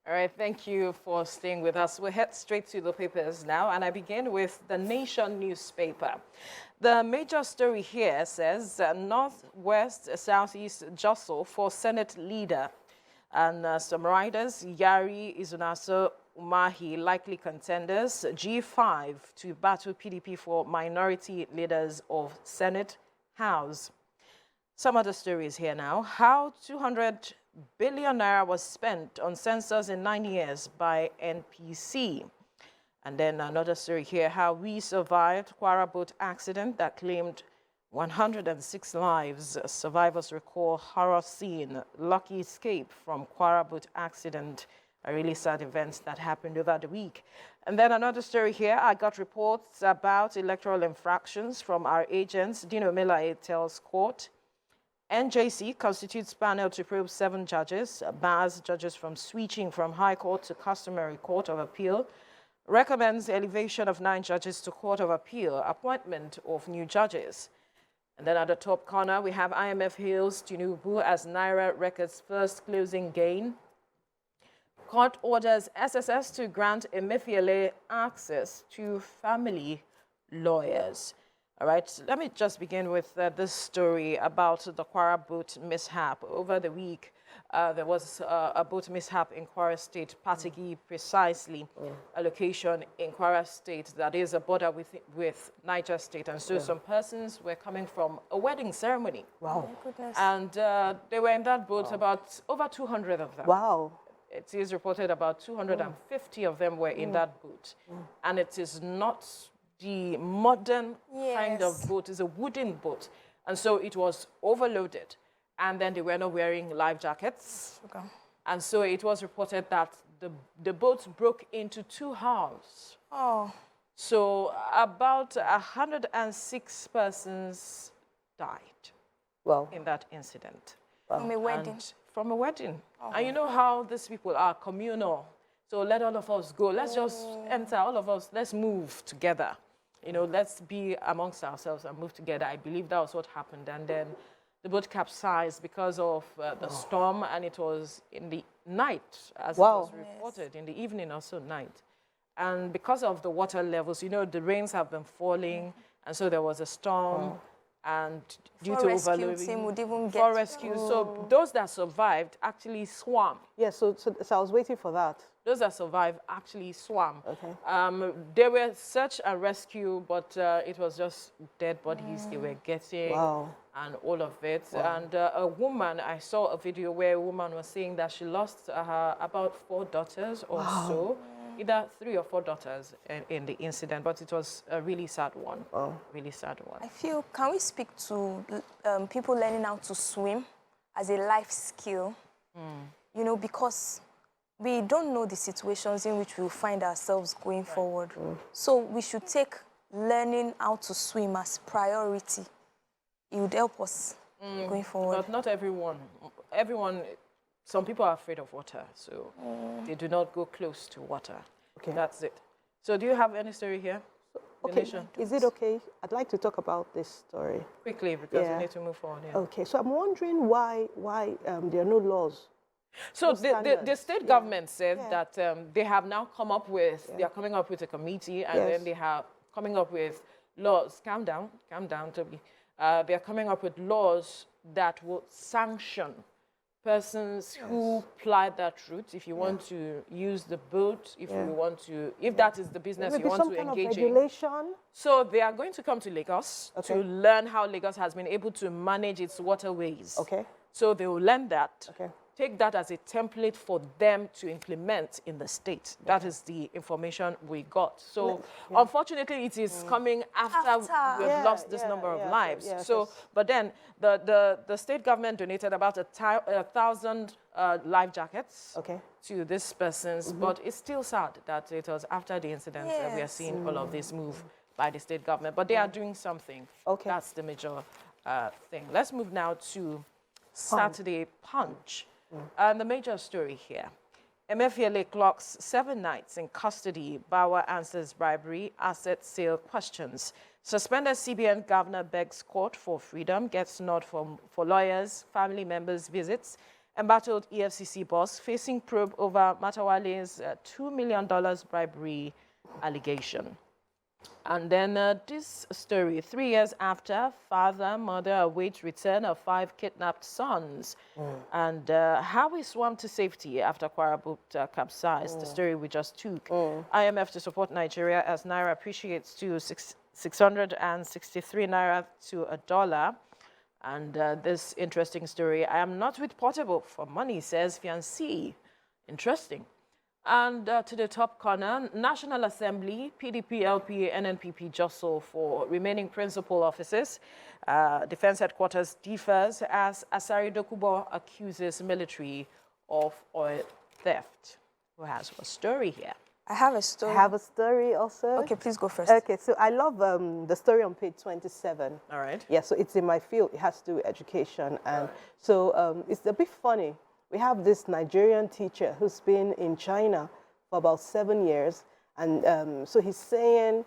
All right, thank you for staying with us. We'll head straight to the papers now, and I begin with the Nation newspaper. The major story here says Northwest Southeast jostle for Senate leader. And some riders, Yari, Izunaso, Umahi, likely contenders, G5 to battle PDP for minority leaders of Senate House. Some other stories here now. How 200 billion naira was spent on sensors in 9 years by NPC. And then another story here, how we survived Kwara boat accident that claimed 106 lives. Survivors recall horror scene, lucky escape from Kwara boat accident, a really sad event that happened over the week. And then another story here, I got reports about electoral infractions from our agents. Dino Milaye tells court. NJC constitutes panel to probe 7 judges, bars judges from switching from High Court to Customary Court of Appeal, recommends elevation of 9 judges to Court of Appeal, appointment of new judges. And then at the top corner, we have IMF hails Tinubu as Naira records first closing gain. Court orders SSS to grant Emefiele access to family lawyers. All right, let me just begin with this story about the Kwara boat mishap. Over the week, there was a boat mishap in Kwara State, Patigi precisely, a location in Kwara State that is a border with Niger State. And so some persons were coming from a wedding ceremony. Wow. Oh, goodness. And they were in that boat, about over 200 of them. Wow. It is reported about 250 of them were in that boat. And it is not the modern kind of boat, is a wooden boat. And so it was overloaded. And then they were not wearing life jackets. Okay. And so it was reported that the boat broke into 2 halves. Oh. So about 106 persons died in that incident. From a wedding. And from a wedding. Oh. And you know how these people are communal. So let all of us go. Let's just enter, all of us, let's move together. You know, let's be amongst ourselves and move together. I believe that was what happened. And then the boat capsized because of the storm, and it was in the night, as it was reported, in the evening or so, night. And because of the water levels, you know, the rains have been falling, and so there was a storm, and due to overloading, would even get for rescue. So those that survived actually swam. Yeah, so I was waiting for that. Those that survived actually swam. Okay. They were search and rescue, but it was just dead bodies they were getting, and all of it. And a woman, I saw a video where a woman was saying that she lost about 4 daughters or so, either 3 or 4 daughters in the incident, but it was a really sad one, really sad one. I feel, can we speak to people learning how to swim as a life skill? You know, because we don't know the situations in which we'll find ourselves going forward. So we should take learning how to swim as priority. It would help us going forward. But not everyone. Some people are afraid of water, so they do not go close to water. Okay. That's it. So do you have any story here? Okay, is it okay? I'd like to talk about this story. Quickly, because we need to move forward. Okay, so I'm wondering why there are no laws. So the state government said that they have now come up with, they are coming up with a committee, and then they have coming up with laws. Calm down, Toby. They are coming up with laws that will sanction persons who ply that route. If you want to use the boat, if you want to, if that is the business you want to engage in. So they are going to come to Lagos to learn how Lagos has been able to manage its waterways. Okay. So they will learn that. Okay. Take that as a template for them to implement in the state. That is the information we got. So unfortunately, it is coming after we've lost this number of lives. But then the state government donated about 1,000 life jackets to these persons. But it's still sad that it was after the incident that we are seeing all of this move by the state government. But they are doing something. That's the major thing. Let's move now to Saturday Punch. And the major story here. Emefiele clocks 7 nights in custody. Bawa answers bribery, asset sale questions. Suspended CBN governor begs court for freedom, gets nod for lawyers, family members visits. embattled EFCC boss facing probe over Matawale's $2 million bribery allegation. And then this story, 3 years after, father, mother await return of 5 kidnapped sons. And how we swam to safety after Kwara booked Capsize, the story we just took. IMF to support Nigeria as Naira appreciates to 663 Naira to $1. And this interesting story, I am not with Portable for money, says fiancé. Interesting. And to the top corner, National Assembly, PDP, LPA, NNPP jostle for remaining principal offices. Defense Headquarters differs as Asari Dokubo accuses military of oil theft. Who has a story here? I have a story. I have a story also. Okay, please go first. Okay, so I love the story on page 27. All right. Yeah, so it's in my field. It has to do with education. And so it's a bit funny. We have this Nigerian teacher who's been in China for about 7 years. And so he's saying,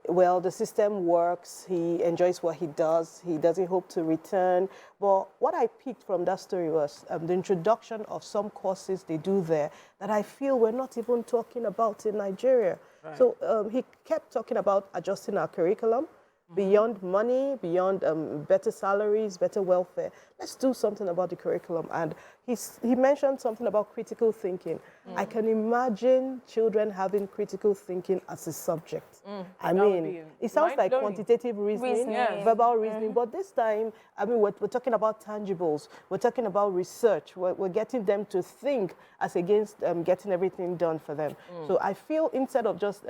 well, the system works. He enjoys what he does. He doesn't hope to return. But what I picked from that story was the introduction of some courses they do there that I feel we're not even talking about in Nigeria. Right. So he kept talking about adjusting our curriculum. Beyond money, beyond better salaries, better welfare. Let's do something about the curriculum. And he mentioned something about critical thinking. I can imagine children having critical thinking as a subject. I mean, it sounds like quantitative reasoning, verbal reasoning, but this time, I mean, we're talking about tangibles. We're talking about research. We're getting them to think as against getting everything done for them. So I feel instead of just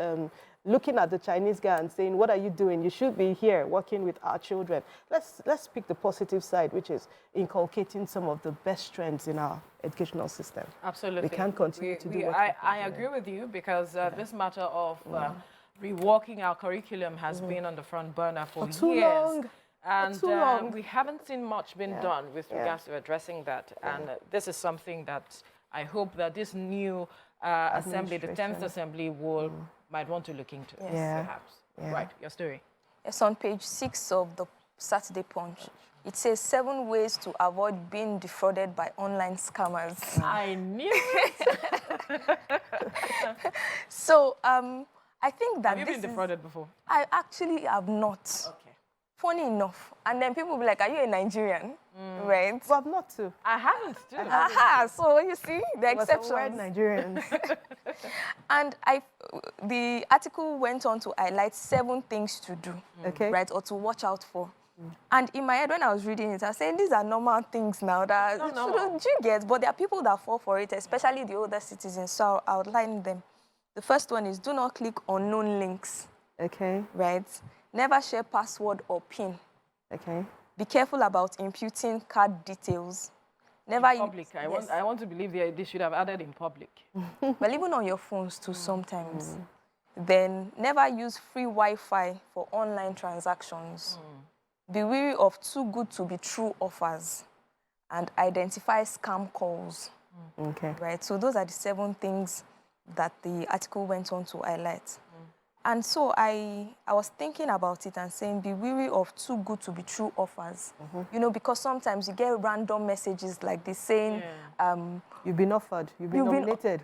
looking at the Chinese guy and saying, what are you doing? You should be here working with our children. Let's pick the positive side, which is inculcating some of the best trends in our educational system. Absolutely. We can't continue to do what I agree with you because this matter of reworking our curriculum has been on the front burner for too years. long. And we haven't seen much been done with regards to addressing that. And this is something that I hope that this new assembly, the 10th assembly, might want to look into, perhaps. Right, your story. It's on page 6 of the Saturday Punch. It says 7 ways to avoid being defrauded by online scammers. I knew it. So I think that have you been defrauded before? I actually have not. Okay. Funny enough. And then people will be like, are you a Nigerian? Right? Well, I'm not too. I haven't too. Aha, so you see, the exceptions. Nigerians. And the article went on to highlight 7 things to do, right, or to watch out for. And in my head, when I was reading it, I was saying, these are normal things now that shouldn't you get? But there are people that fall for it, especially the older citizens, so I'll outline them. The first one is do not click unknown links. Okay. Right? Never share password or PIN. Okay. Be careful about imputing card details. Never in public. I want to believe they should have added in public. Well, even on your phones too sometimes. Then never use free Wi-Fi for online transactions. Be wary of too good to be true offers. And identify scam calls. Okay. Right? So those are the 7 things that the article went on to highlight. And so I was thinking about it and saying, be wary of too good to be true offers. You know, because sometimes you get random messages like this saying... you've been offered, you've been nominated.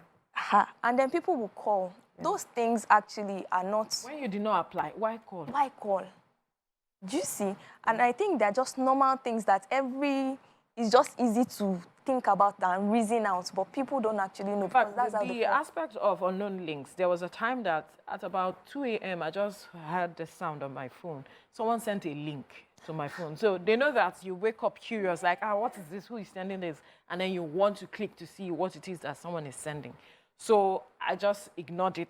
And then people will call. Those things actually are not... When you did not apply, why call? Why call? Do you see? And I think they're just normal things that it's just easy to think about and reason out, but people don't actually know. But that's the aspect of unknown links, there was a time that at about 2 a.m., I just heard the sound on my phone. Someone sent a link to my phone. So they know that you wake up curious, like, what is this? Who is sending this? And then you want to click to see what it is that someone is sending. So I just ignored it.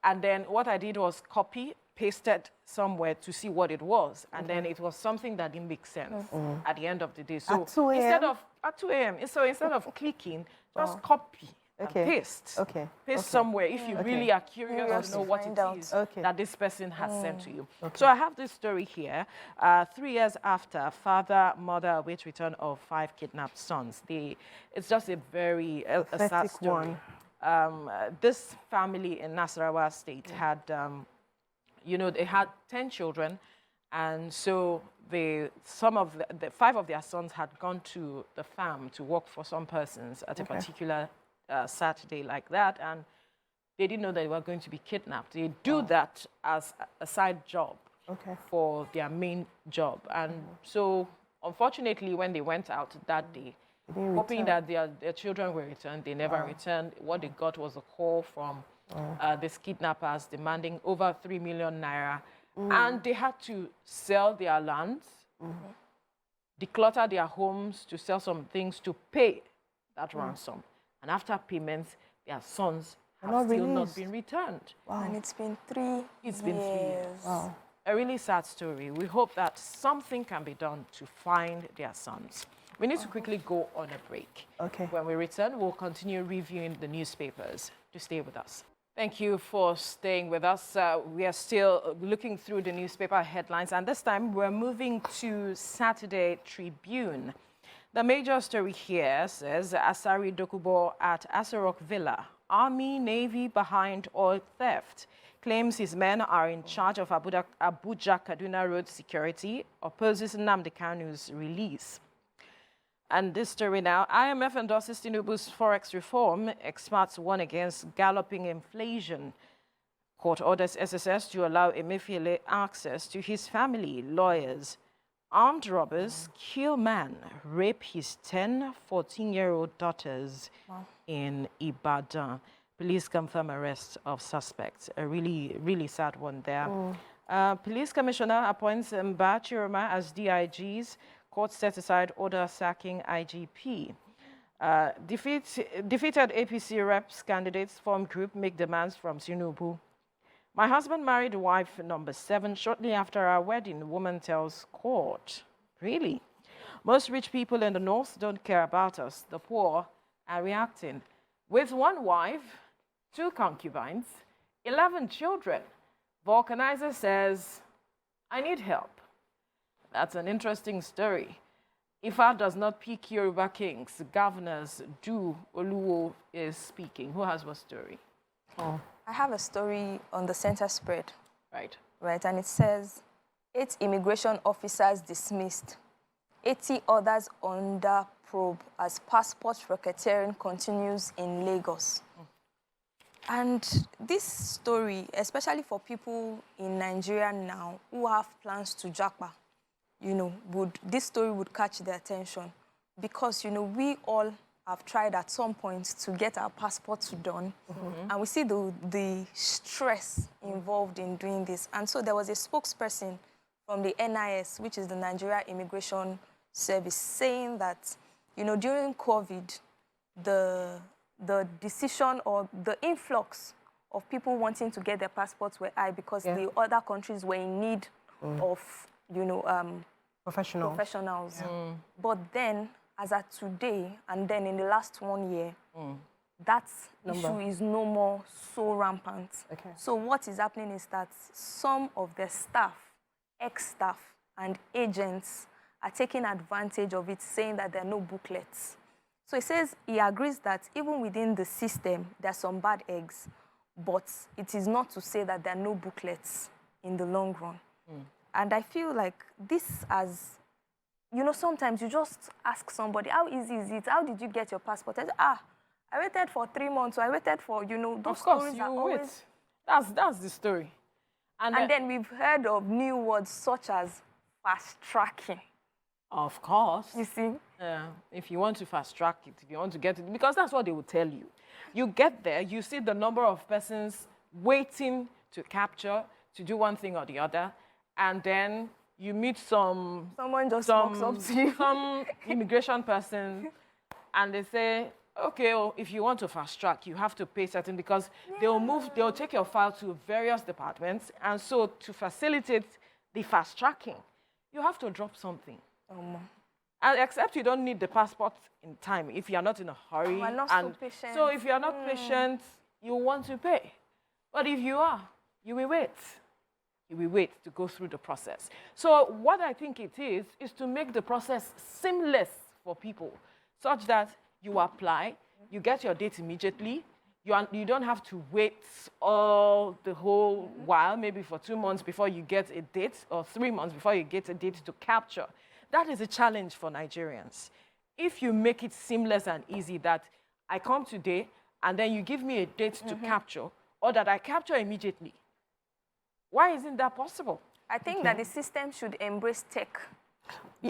And then what I did was copy, pasted somewhere to see what it was. And then it was something that didn't make sense at the end of the day. So at 2 a.m.? At 2 a.m. So instead of clicking, just copy and paste. Paste somewhere if you really are curious to know what it is that this person has sent to you. So I have this story here. 3 years after, father, mother await return of 5 kidnapped sons. It's just a very sad story. This family in Nasarawa State had, they had 10 children, And so the 5 of their sons had gone to the farm to work for some persons at a particular Saturday like that, and they didn't know they were going to be kidnapped. They do that as a side job for their main job. And so, unfortunately, when they went out that day, hoping that their children will return, they never returned. What they got was a call from these kidnappers demanding over 3 million naira. And they had to sell their lands, declutter their homes, to sell some things to pay that ransom. And after payments, their sons have still not been returned. Wow. And it's been 3 years. It's been 3 years. Wow. A really sad story. We hope that something can be done to find their sons. We need to quickly go on a break. Okay. When we return, we'll continue reviewing the newspapers. To stay with us. Thank you for staying with us. We are still looking through the newspaper headlines, and this time we're moving to Saturday Tribune. The major story here says Asari Dokubo at Asorok Villa, Army, Navy behind oil theft. Claims his men are in charge of Abuja-Kaduna Road security, opposes Nnamdi Kanu's release. And this story now, IMF endorses Tinubu's forex reform. Experts warn against galloping inflation. Court orders SSS to allow Emefiele access to his family. Lawyers. Armed robbers kill man, rape his 10, 14-year-old daughters in Ibadan. Police confirm arrest of suspects. A really, really sad one there. Police commissioner appoints Mba Chiroma as DIGs. Court set aside order sacking IGP. Defeated APC reps candidates form group make demands from Tinubu. My husband married wife number 7 shortly after our wedding, woman tells court. Really? Most rich people in the north don't care about us. The poor are reacting. With 1 wife, 2 concubines, 11 children, Vulcanizer says, I need help. That's an interesting story. Ifa does not pick Yoruba kings. Governors do. Oluwo is speaking. Who has what story? I have a story on the center spread. Right. Right, and it says, 8 immigration officers dismissed, 80 others under probe as passport racketeering continues in Lagos. And this story, especially for people in Nigeria now who have plans to japa, you know, this story would catch their attention because, you know, we all have tried at some point to get our passports done, and we see the stress involved in doing this. And so there was a spokesperson from the NIS, which is the Nigeria Immigration Service, saying that, you know, during COVID, the decision or the influx of people wanting to get their passports were high because the other countries were in need of, you know, professionals. But then, as at today, and then in the last 1 year, that issue is no more so rampant. So what is happening is that some of the staff, ex-staff, and agents are taking advantage of it, saying that there are no booklets. So he says he agrees that even within the system, there are some bad eggs, but it is not to say that there are no booklets in the long run. And I feel like this as, you know, sometimes you just ask somebody, how easy is it? How did you get your passport? I say, I waited for 3 months, or I waited for, you know, those stories are always... That's the story. And then we've heard of new words such as fast tracking. Of course. You see? If you want to fast track it, if you want to get it, because that's what they will tell you. You get there, you see the number of persons waiting to capture, to do one thing or the other, and then you meet someone just walks up to you, some immigration person, and they say, okay, well, if you want to fast track, you have to pay certain, because they'll take your file to various departments, and so to facilitate the fast tracking, you have to drop something. And except you don't need the passport in time if you're not in a hurry. We're not so patient. So if you're not patient, you want to pay. But if you are, you will wait. You will wait to go through the process. So what I think it is to make the process seamless for people, such that you apply, you get your date immediately, You don't have to wait all the whole while, maybe for 2 months before you get a date, or 3 months before you get a date to capture. That is a challenge for Nigerians. If you make it seamless and easy that I come today and then you give me a date to capture, or that I capture immediately, why isn't that possible? I think that the system should embrace tech.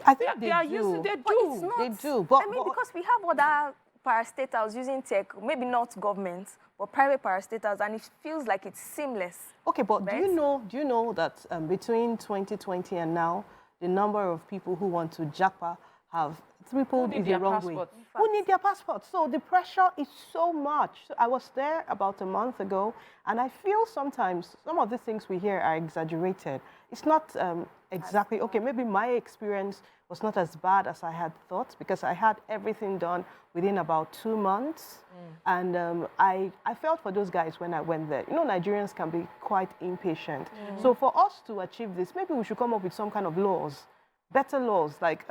I think They do. But it's not. They do. But, I mean, because we have other parastatals using tech, maybe not government, but private parastatals, and it feels like it's seamless. okay, but right? do you know that between 2020 and now, the number of people who want to japa have tripled in the wrong way. Who need their passports? So the pressure is so much. So I was there about a month ago, and I feel sometimes some of the things we hear are exaggerated. It's not exactly, okay, maybe my experience was not as bad as I had thought, because I had everything done within about 2 months. And I felt for those guys when I went there. You know, Nigerians can be quite impatient. So for us to achieve this, maybe we should come up with some kind of laws, better laws, like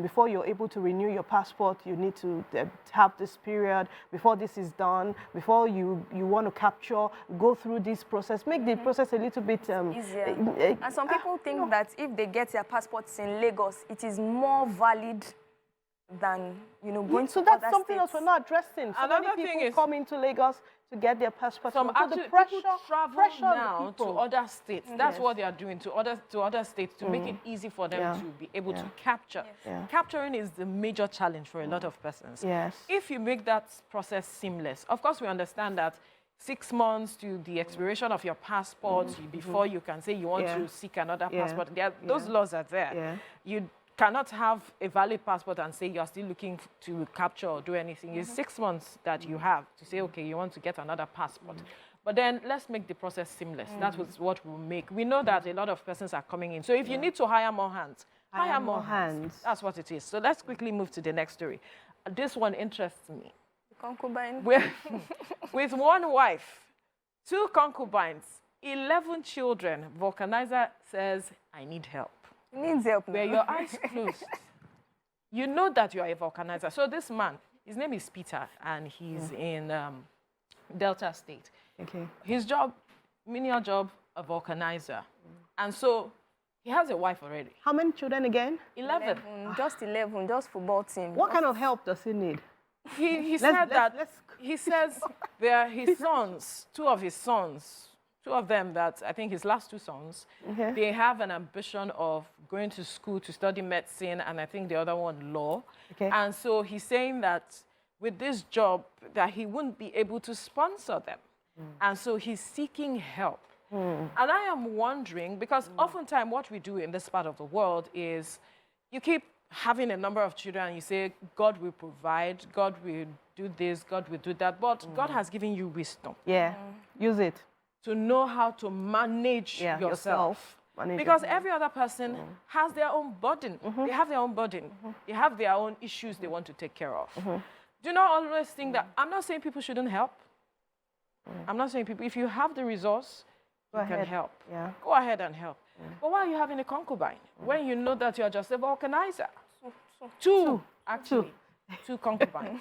before you're able to renew your passport, you need to have this period. Before this is done, before you want to capture, go through this process, make the process a little bit easier. And some people think that if they get their passports in Lagos, it is more valid than, you know, going to so that's other something states. else we're not addressing. So Another many thing people is, come into Lagos to get their passports. some So actually the pressure, people travel pressure on the now to people. other states. That's what they are doing to other states to make it easy for them to be able to capture. Yeah. Capturing is the major challenge for a lot of persons. Yes. If you make that process seamless, of course we understand that 6 months to the expiration of your passport before you can say you want to seek another passport. Those laws are there. Yeah. You cannot have a valid passport and say you're still looking to capture or do anything. It's 6 months that you have to say, okay, you want to get another passport. But then let's make the process seamless. That was what we'll make. We know that a lot of persons are coming in. So if you need to hire more hands, hire more hands. That's what it is. So let's quickly move to the next story. This one interests me. Concubine. With one wife, 2 concubines, 11 children, vulcanizer says, I need help. He needs help now. Where your eyes closed, you know that you are a vulcanizer. So this man, his name is Peter, and he's in Delta State. Okay. His job, menial job, a vulcanizer. And so he has a wife already. How many children again? 11. Just 11, just football team. What kind of help does he need? He said that, he says they are his sons, 2 of his sons, 2 of them that I think his last 2 sons, they have an ambition of going to school to study medicine, and I think the other one law. Okay. And so he's saying that with this job that he wouldn't be able to sponsor them. And so he's seeking help. And I am wondering, because oftentimes what we do in this part of the world is you keep having a number of children and you say, God will provide, God will do this, God will do that. But God has given you wisdom. Yeah. Use it. To know how to manage yourself. Manage Because it. every other person has their own burden. They have their own burden. They have their own issues they want to take care of. Do not always think that, I'm not saying people shouldn't help. I'm not saying people, if you have the resource, you can help. Yeah. Go ahead and help. But why are you having a concubine when you know that you're just a vulcanizer? 2, actually. 2 concubines.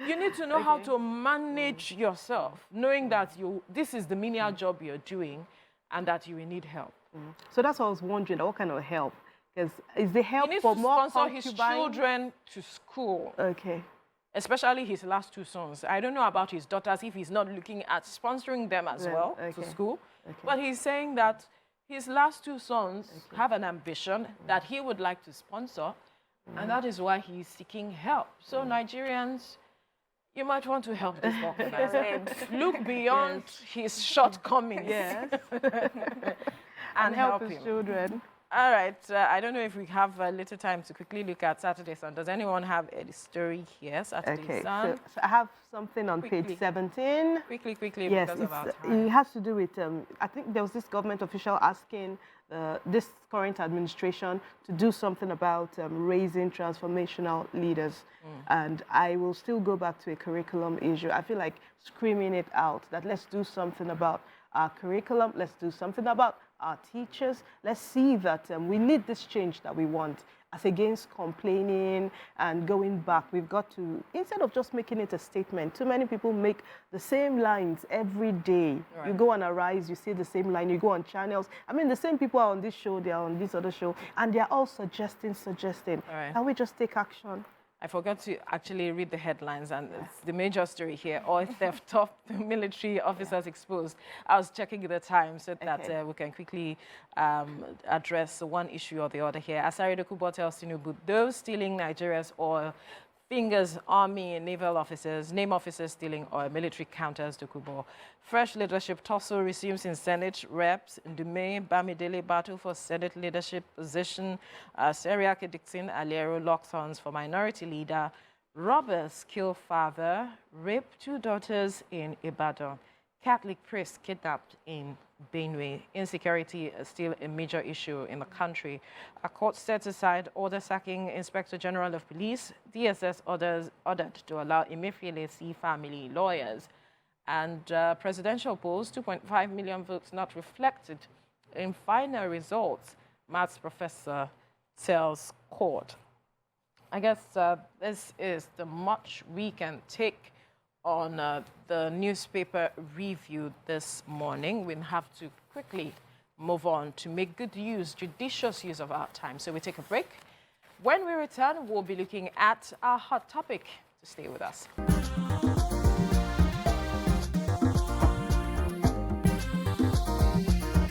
You need to know how to manage yourself, knowing that this is the menial job you're doing and that you will need help. So that's what I was wondering, what kind of help? Because is the help He needs for to more sponsor his concubines? children to school, Okay. especially his last 2 sons. I don't know about his daughters, if he's not looking at sponsoring them as well to school. But he's saying that his last 2 sons have an ambition that he would like to sponsor, and that is why he's seeking help. So Nigerians, you might want to help this vulcanizer. Look beyond his shortcomings and help his him. children. All right. I don't know if we have a little time to quickly look at Saturday Sun. Does anyone have a story here? Saturday Sun. So I have something on page 17. Quickly, Yes, because of our time. it has to do with, I think there was this government official asking this current administration to do something about raising transformational leaders. And I will still go back to a curriculum issue. I feel like screaming it out, that let's do something about our curriculum, let's do something about our teachers. Let's see that we need this change that we want. As against complaining and going back, we've got to, instead of just making it a statement, too many people make the same lines every day. Right. You go on Arise, you see the same line, you go on channels. I mean, the same people are on this show, they are on this other show, and they're all suggesting. Right. Can we just take action? I forgot to actually read the headlines, and it's the major story here: oil theft, top military officers exposed. I was checking the time so that we can quickly address one issue or the other here. Asari Dokubo tells Tinubu, those stealing Nigeria's oil fingers army and naval officers, name officers stealing oil, military counters Dokubo. Fresh leadership tussle resumes in Senate. Reps Ndume Bamidele battle for Senate leadership position. Seriake Dixon Aliero locks horns for minority leader. Robbers kill father, rape 2 daughters in Ibadan. Catholic priest kidnapped in Benue. Insecurity is still a major issue in the country. A court sets aside order sacking Inspector General of Police. DSS ordered to allow Emefiele family lawyers. And presidential polls, 2.5 million votes not reflected in final results, maths professor tells court. I guess this is the much we can take on the newspaper review this morning. We have to quickly move on to make good use, judicious use of our time. So we take a break. When we return, we'll be looking at our hot topic. So stay with us.